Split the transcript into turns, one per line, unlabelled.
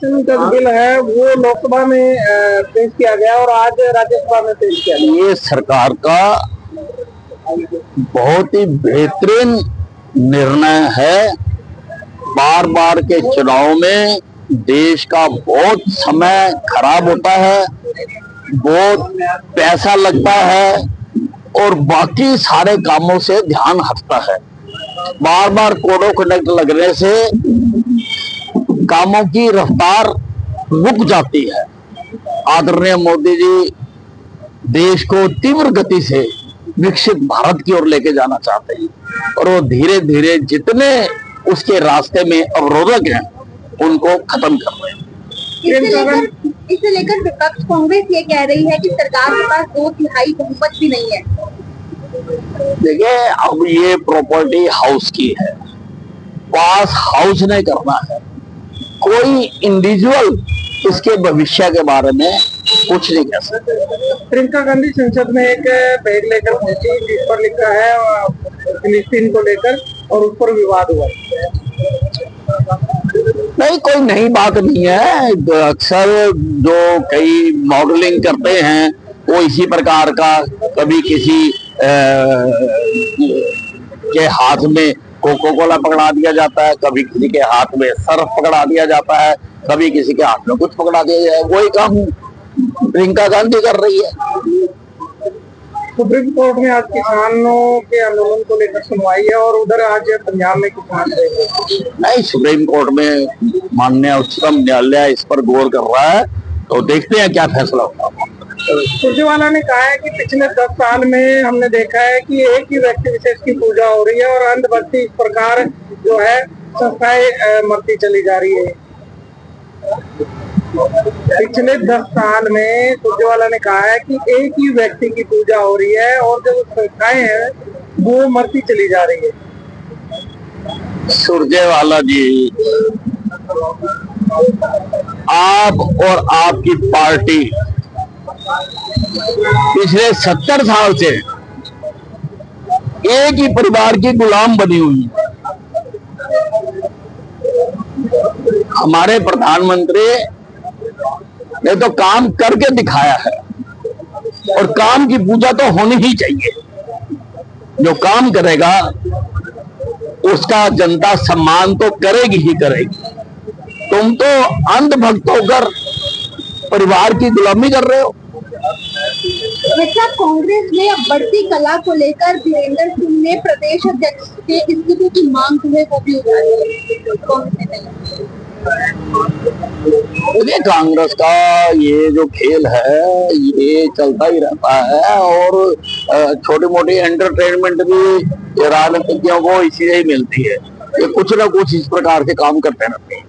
आरक्षण का बिल है वो लोकसभा में पेश किया गया और आज राज्यसभा में पेश किया गया।
ये सरकार का बहुत ही बेहतरीन निर्णय है। बार बार के चुनाव में देश का बहुत समय खराब होता है, बहुत पैसा लगता है और बाकी सारे कामों से ध्यान हटता है। बार बार कोड ऑफ कंडक्ट लगने से कामों की रफ्तार रुक जाती है। आदरणीय मोदी जी देश को तीव्र गति से विकसित भारत की ओर लेके जाना चाहते हैं और वो धीरे धीरे जितने उसके रास्ते में अवरोधक हैं उनको खत्म कर रहे हैं।
इसे लेकर विपक्ष कांग्रेस ये कह रही है कि सरकार के पास 2/3 बहुमत भी नहीं है।
देखिए, अब ये प्रॉपर्टी हाउस की है, पास हाउस ने करना है। कोई इंडिविजुअल इसके भविष्य के बारे में कुछ नहीं कह सकते।
प्रियंका गांधी संसद में एक बैग लेकर पहुंची जिस पर लिखा है फिलिस्तीन को लेकर और उस पर विवाद हुआ।
नहीं, कोई नई बात नहीं है। अक्सर जो कई मॉडलिंग करते हैं वो इसी प्रकार का, कभी किसी के हाथ में कोको कोला पकड़ा दिया जाता है, कभी किसी के हाथ में सर्फ पकड़ा दिया जाता है, कभी किसी के हाथ में कुछ पकड़ा दिया जाए। वही काम प्रियंका गांधी कर रही है।
सुप्रीम कोर्ट में आज किसानों के आंदोलन को लेकर सुनवाई है और उधर आज पंजाब में किसान
नहीं, सुप्रीम कोर्ट में माननीय उच्चतम न्यायालय इस पर गौर कर रहा है, तो देखते हैं क्या फैसला होगा।
सुरजेवाला ने कहा है कि पिछले 10 साल में हमने देखा है कि एक ही व्यक्ति विशेष की पूजा हो रही है और अंधभक्ति इस प्रकार जो है संस्थाएं मरती चली जा रही है। पिछले 10 साल में सुरजेवाला ने कहा है कि एक ही व्यक्ति की पूजा हो रही है और जो संस्थाएं हैं वो मरती चली जा रही है।
सुरजेवाला जी, आप और आपकी पार्टी पिछले 70 साल से एक ही परिवार की गुलाम बनी हुई है। हमारे प्रधानमंत्री ने तो काम करके दिखाया है और काम की पूजा तो होनी ही चाहिए। जो काम करेगा उसका जनता सम्मान तो करेगी ही करेगी। तुम तो अंधभक्त होकर परिवार की गुलामी कर रहे हो।
कांग्रेस में अब बढ़ती कला को लेकर वीरेंद्र सिंह ने प्रदेश अध्यक्ष के इस्तीफे की मांग है वो भी उठाई है।
कांग्रेस का ये जो खेल है ये चलता ही रहता है और छोटी मोटी एंटरटेनमेंट भी राजनीतिज्ञों को इसी से ही मिलती है। ये कुछ ना कुछ इस प्रकार के काम करते रहते हैं।